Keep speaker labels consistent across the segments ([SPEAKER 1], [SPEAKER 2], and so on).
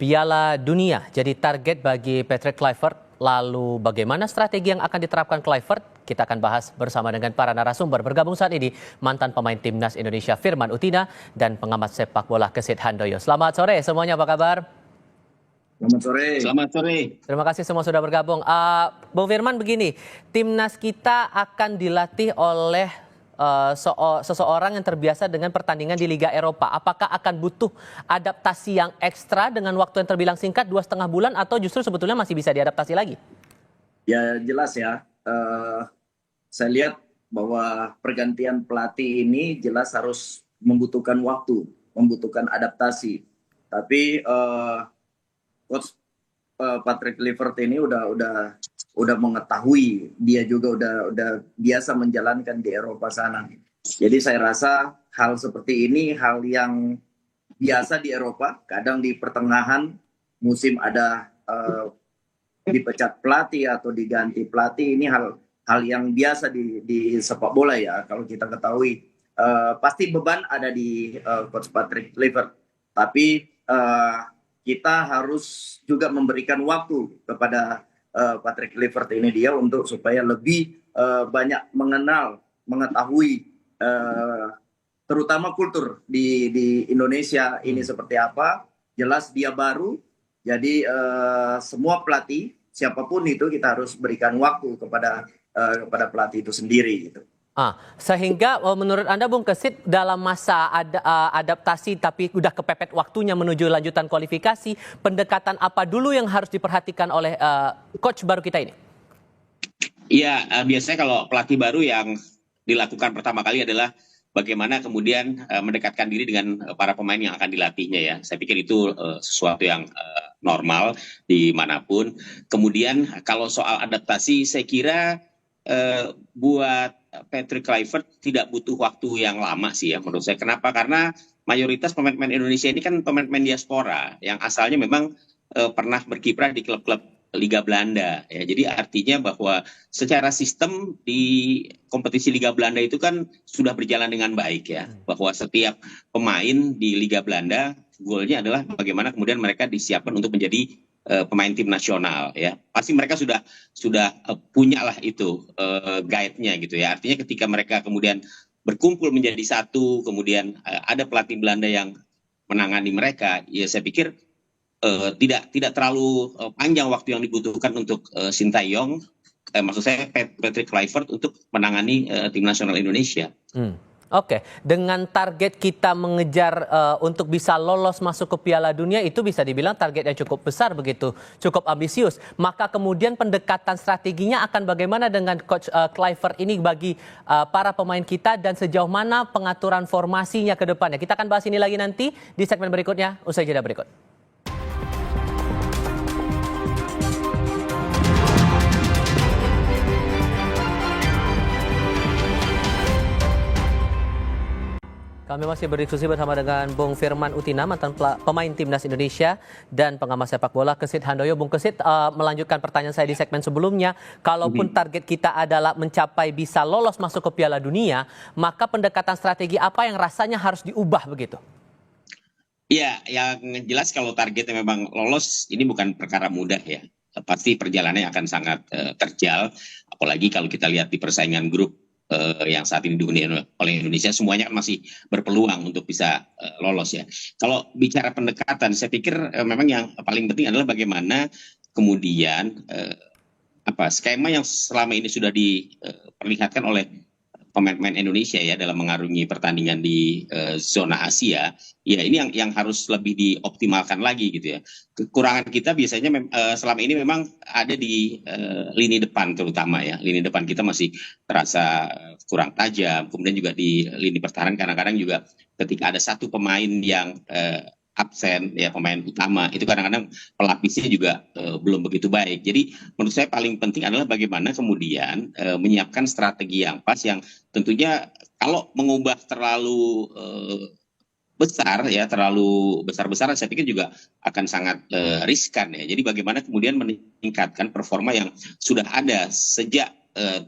[SPEAKER 1] Piala Dunia jadi target bagi Patrick Kluivert. Lalu bagaimana strategi yang akan diterapkan Kluivert? Kita akan bahas bersama dengan para narasumber. Bergabung saat ini mantan pemain Timnas Indonesia Firman Utina dan pengamat sepak bola Kesit Handoyo. Selamat sore semuanya, apa kabar?
[SPEAKER 2] Selamat sore.
[SPEAKER 3] Selamat sore.
[SPEAKER 1] Terima kasih semua sudah bergabung. Bung Firman, begini, Timnas kita akan dilatih oleh seseorang yang terbiasa dengan pertandingan di Liga Eropa. Apakah akan butuh adaptasi yang ekstra dengan waktu yang terbilang singkat 2,5 bulan atau justru sebetulnya masih bisa diadaptasi lagi?
[SPEAKER 2] Ya jelas ya, saya lihat bahwa pergantian pelatih ini jelas harus membutuhkan waktu, membutuhkan adaptasi. Tapi coach Patrick Kluivert ini udah mengetahui, dia juga udah biasa menjalankan di Eropa sana. Jadi saya rasa hal seperti ini hal yang biasa di Eropa. Kadang di pertengahan musim ada dipecat pelatih atau diganti pelatih, ini hal yang biasa di sepak bola ya. Kalau kita ketahui pasti beban ada di coach Patrick Kluivert. Tapi kita harus juga memberikan waktu kepada Patrick Kluivert ini dia untuk supaya lebih banyak mengetahui terutama kultur di Indonesia ini seperti apa. Jelas dia baru, jadi semua pelatih siapapun itu kita harus berikan waktu kepada pelatih itu sendiri gitu.
[SPEAKER 1] Sehingga menurut Anda Bung Kesit dalam masa adaptasi tapi udah kepepet waktunya menuju lanjutan kualifikasi, pendekatan apa dulu yang harus diperhatikan oleh coach baru kita ini?
[SPEAKER 3] Iya, biasanya kalau pelatih baru yang dilakukan pertama kali adalah bagaimana kemudian mendekatkan diri dengan para pemain yang akan dilatihnya ya. Saya pikir itu sesuatu yang normal dimanapun. Kemudian kalau soal adaptasi, saya kira buat Patrick Kluivert tidak butuh waktu yang lama sih ya menurut saya. Kenapa? Karena mayoritas pemain-pemain Indonesia ini kan pemain-pemain diaspora yang asalnya memang pernah berkiprah di klub-klub Liga Belanda ya. Jadi artinya bahwa secara sistem di kompetisi Liga Belanda itu kan sudah berjalan dengan baik ya. Bahwa setiap pemain di Liga Belanda goalnya adalah bagaimana kemudian mereka disiapkan untuk menjadi pemain tim nasional ya. Pasti mereka sudah punya lah itu guide-nya gitu ya. Artinya ketika mereka kemudian berkumpul menjadi satu, kemudian ada pelatih Belanda yang menangani mereka, ya saya pikir tidak terlalu panjang waktu yang dibutuhkan untuk Sintayong, maksud saya Patrick Kluivert untuk menangani tim nasional Indonesia.
[SPEAKER 1] Oke, dengan target kita mengejar untuk bisa lolos masuk ke Piala Dunia itu bisa dibilang target yang cukup besar begitu, cukup ambisius. Maka kemudian pendekatan strateginya akan bagaimana dengan coach Kluivert ini bagi para pemain kita dan sejauh mana pengaturan formasinya ke depannya. Kita akan bahas ini lagi nanti di segmen berikutnya, usai jeda berikut. Kami masih berdiskusi bersama dengan Bung Firman Utina, mantan pemain Timnas Indonesia dan pengamat sepak bola Kesit Handoyo. Bung Kesit, melanjutkan pertanyaan saya di segmen sebelumnya, kalaupun target kita adalah mencapai bisa lolos masuk ke Piala Dunia, maka pendekatan strategi apa yang rasanya harus diubah begitu?
[SPEAKER 3] Iya, yang jelas kalau targetnya memang lolos, ini bukan perkara mudah ya. Pasti perjalanannya akan sangat terjal, apalagi kalau kita lihat di persaingan grup yang saat ini dihuni oleh Indonesia, semuanya kan masih berpeluang untuk bisa lolos ya. Kalau bicara pendekatan, saya pikir memang yang paling penting adalah bagaimana kemudian skema yang selama ini sudah diperlihatkan oleh pemain-pemain Indonesia ya dalam mengarungi pertandingan di zona Asia, ya ini yang harus lebih dioptimalkan lagi gitu ya. Kekurangan kita biasanya selama ini memang ada di lini depan terutama ya. Lini depan kita masih terasa kurang tajam, kemudian juga di lini pertahanan kadang-kadang juga ketika ada satu pemain yang absen ya, pemain utama itu kadang-kadang pelapisnya juga belum begitu baik. Jadi menurut saya paling penting adalah bagaimana kemudian menyiapkan strategi yang pas, yang tentunya kalau mengubah terlalu besar ya, terlalu besar-besaran, saya pikir juga akan sangat riskan ya. Jadi bagaimana kemudian meningkatkan performa yang sudah ada sejak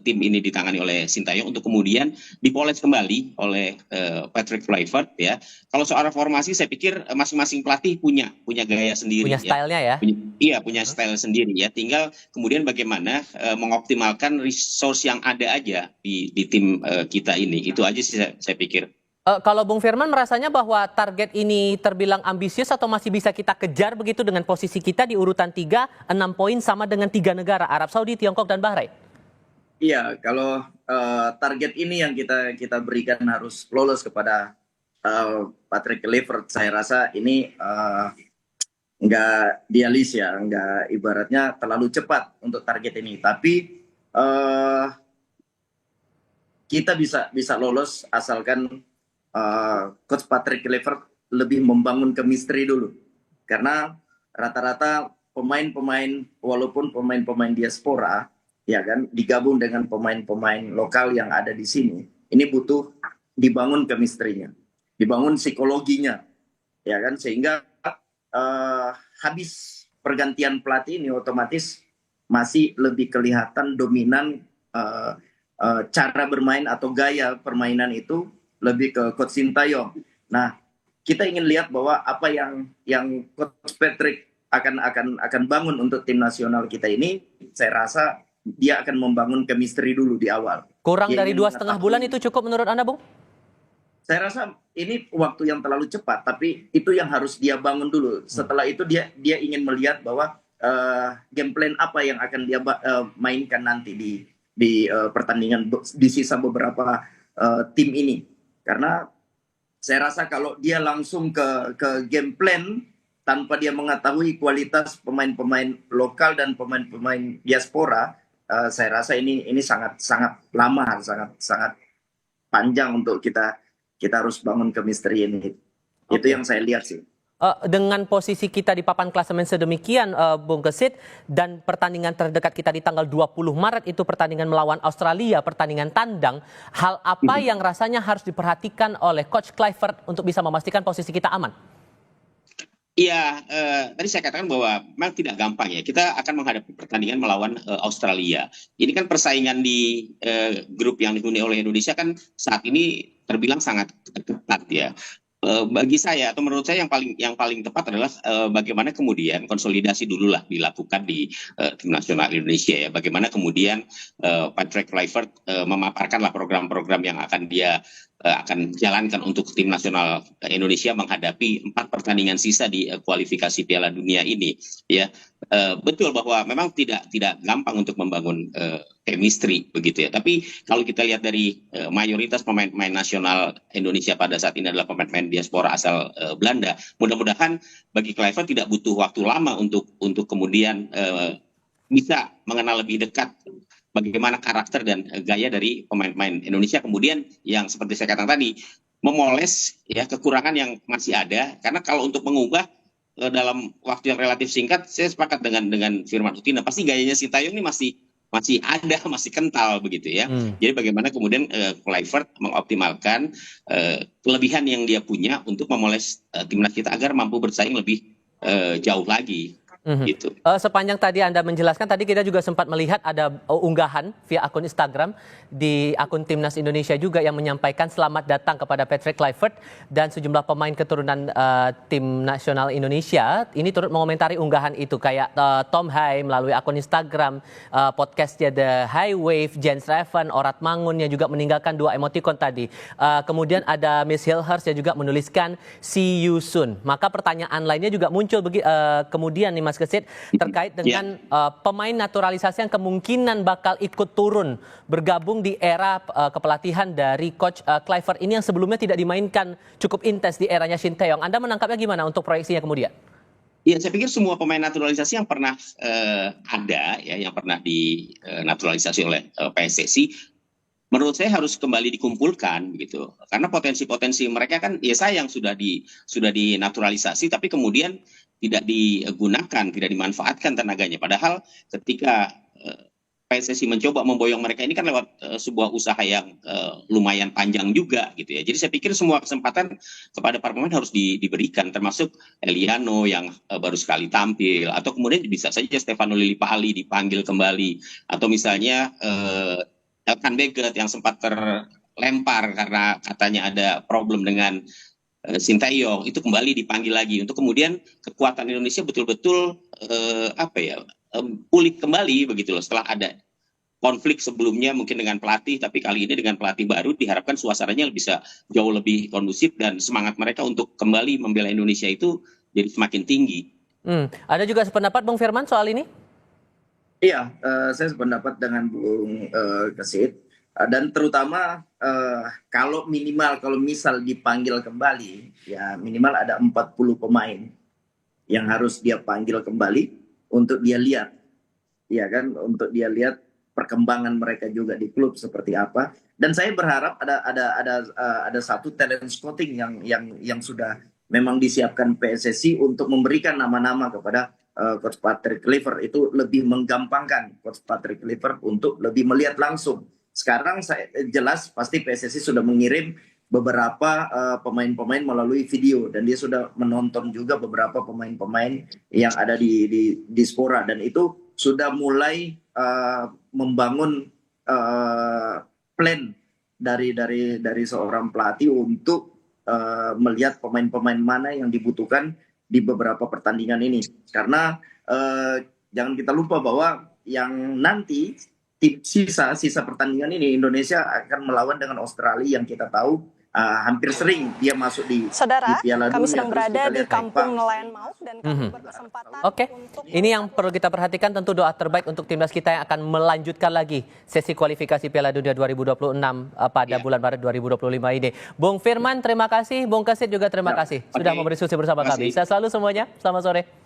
[SPEAKER 3] tim ini ditangani oleh Sintayong untuk kemudian dipoles kembali oleh Patrick Kluivert ya. Kalau soal reformasi saya pikir masing-masing pelatih punya gaya sendiri
[SPEAKER 1] Punya
[SPEAKER 3] ya.
[SPEAKER 1] stylenya ya.
[SPEAKER 3] Iya, punya style sendiri ya. Tinggal kemudian bagaimana mengoptimalkan resource yang ada aja di tim kita ini. Itu aja sih saya pikir.
[SPEAKER 1] Kalau Bung Firman merasanya bahwa target ini terbilang ambisius atau masih bisa kita kejar begitu dengan posisi kita di urutan 3, 6 poin sama dengan 3 negara, Arab Saudi, Tiongkok, dan Bahrain?
[SPEAKER 2] Iya, kalau target ini yang kita berikan harus lolos kepada Patrick Kluivert, saya rasa ini nggak dialis ya, nggak, ibaratnya terlalu cepat untuk target ini. Tapi kita bisa lolos asalkan Coach Patrick Kluivert lebih membangun chemistry dulu. Karena rata-rata pemain-pemain, walaupun pemain-pemain diaspora, ya kan, digabung dengan pemain-pemain lokal yang ada di sini, ini butuh dibangun chemistry-nya, dibangun psikologinya, ya kan, sehingga habis pergantian pelatih ini otomatis masih lebih kelihatan dominan cara bermain atau gaya permainan itu lebih ke Coach Sintayong. Nah, kita ingin lihat bahwa apa yang Coach Patrick akan bangun untuk tim nasional kita ini, saya rasa dia akan membangun chemistry dulu di awal.
[SPEAKER 1] Kurang
[SPEAKER 2] Dia
[SPEAKER 1] dari 2,5 bulan itu cukup menurut Anda, Bung?
[SPEAKER 2] Saya rasa ini waktu yang terlalu cepat, tapi itu yang harus dia bangun dulu. Setelah itu dia ingin melihat bahwa game plan apa yang akan dia mainkan nanti di pertandingan di sisa beberapa tim ini. Karena saya rasa kalau dia langsung ke game plan tanpa dia mengetahui kualitas pemain-pemain lokal dan pemain-pemain diaspora, saya rasa ini sangat lama, sangat panjang untuk kita harus bangun chemistry ini. Itu yang saya lihat sih.
[SPEAKER 1] Dengan posisi kita di papan klasemen sedemikian, Bung Gesit, dan pertandingan terdekat kita di tanggal 20 Maret itu pertandingan melawan Australia, pertandingan tandang, hal apa yang rasanya harus diperhatikan oleh Coach Kluivert untuk bisa memastikan posisi kita aman?
[SPEAKER 3] Iya, tadi saya katakan bahwa memang tidak gampang ya. Kita akan menghadapi pertandingan melawan Australia. Ini kan persaingan di grup yang dihuni oleh Indonesia kan saat ini terbilang sangat ketat ya. Bagi saya atau menurut saya yang paling tepat adalah bagaimana kemudian konsolidasi dululah dilakukan di tim nasional Indonesia ya. Bagaimana kemudian Patrick Kluivert memaparkanlah program-program yang akan dia akan jalankan untuk tim nasional Indonesia menghadapi 4 pertandingan sisa di kualifikasi Piala Dunia ini ya. Betul bahwa memang tidak gampang untuk membangun chemistry begitu ya. Tapi kalau kita lihat dari mayoritas pemain-pemain nasional Indonesia pada saat ini adalah pemain-pemain diaspora asal Belanda. Mudah-mudahan bagi Kluivert tidak butuh waktu lama untuk kemudian bisa mengenal lebih dekat bagaimana karakter dan gaya dari pemain-pemain Indonesia, kemudian yang seperti saya katakan tadi memoles ya kekurangan yang masih ada, karena kalau untuk mengubah dalam waktu yang relatif singkat, saya sepakat dengan Firman Utina, pasti gayanya Sintayong ini masih ada, masih kental begitu ya. Jadi bagaimana kemudian Kluivert mengoptimalkan kelebihan yang dia punya untuk memoles timnas kita agar mampu bersaing lebih jauh lagi. Gitu.
[SPEAKER 1] Sepanjang tadi Anda menjelaskan, tadi kita juga sempat melihat ada unggahan via akun Instagram di akun Timnas Indonesia juga yang menyampaikan selamat datang kepada Patrick Kluivert dan sejumlah pemain keturunan tim nasional Indonesia. Ini turut mengomentari unggahan itu, kayak Tom Hai melalui akun Instagram, podcastnya The High Wave, Jens Reven, Orat Mangun yang juga meninggalkan 2 emoticon tadi. Kemudian ada Miss Hilhurst yang juga menuliskan see you soon. Maka pertanyaan lainnya juga muncul kemudian nih Mas Gesit, terkait dengan pemain naturalisasi yang kemungkinan bakal ikut turun bergabung di era kepelatihan dari Coach Kluivert ini yang sebelumnya tidak dimainkan cukup intens di eranya Sintayong. Anda menangkapnya gimana untuk proyeksinya kemudian?
[SPEAKER 3] Ya, saya pikir semua pemain naturalisasi yang pernah ada ya, yang pernah dinaturalisasi oleh PSSI, menurut saya harus kembali dikumpulkan gitu. Karena potensi-potensi mereka kan ya sayang sudah dinaturalisasi tapi kemudian tidak digunakan, tidak dimanfaatkan tenaganya. Padahal ketika PSSI mencoba memboyong mereka ini kan lewat sebuah usaha yang lumayan panjang juga gitu ya. Jadi saya pikir semua kesempatan kepada para pemain harus diberikan, termasuk Eliano yang baru sekali tampil, atau kemudian bisa saja Stefano Lillipali dipanggil kembali, atau misalnya Elkan Beget yang sempat terlempar karena katanya ada problem dengan Sintayong, itu kembali dipanggil lagi untuk kemudian kekuatan Indonesia betul-betul pulih kembali begitu loh, setelah ada konflik sebelumnya mungkin dengan pelatih, tapi kali ini dengan pelatih baru diharapkan suasananya bisa jauh lebih kondusif dan semangat mereka untuk kembali membela Indonesia itu jadi semakin tinggi.
[SPEAKER 1] Ada juga sependapat Bung Firman soal ini?
[SPEAKER 2] Iya, saya sependapat dengan Bung Kesit, dan terutama kalau misal dipanggil kembali, ya minimal ada 40 pemain yang harus dia panggil kembali untuk dia lihat, ya kan, untuk dia lihat perkembangan mereka juga di klub seperti apa. Dan saya berharap ada satu talent scouting yang sudah memang disiapkan PSSI untuk memberikan nama-nama kepada Coach Patrick Kluivert. Itu lebih menggampangkan Coach Patrick Kluivert untuk lebih melihat langsung. Sekarang jelas pasti PSSI sudah mengirim beberapa pemain-pemain melalui video, dan dia sudah menonton juga beberapa pemain-pemain yang ada di Dispora, dan itu sudah mulai membangun plan dari seorang pelatih untuk melihat pemain-pemain mana yang dibutuhkan di beberapa pertandingan ini. Karena jangan kita lupa bahwa yang nanti sisa pertandingan ini Indonesia akan melawan dengan Australia yang kita tahu hampir sering dia masuk di
[SPEAKER 4] Saudara,
[SPEAKER 2] Piala
[SPEAKER 4] kami
[SPEAKER 2] Dunia.
[SPEAKER 4] sedang berada di kampung nelayan Mauk dan kami berkesempatan
[SPEAKER 1] Oke, ini yang perlu kita perhatikan, tentu doa terbaik untuk timnas kita yang akan melanjutkan lagi sesi kualifikasi Piala Dunia 2026 pada bulan Maret 2025 ini. Bung Firman terima kasih, Bung Kesit juga terima kasih sudah mau berdiskusi bersama kami. Saya selalu semuanya, selamat sore.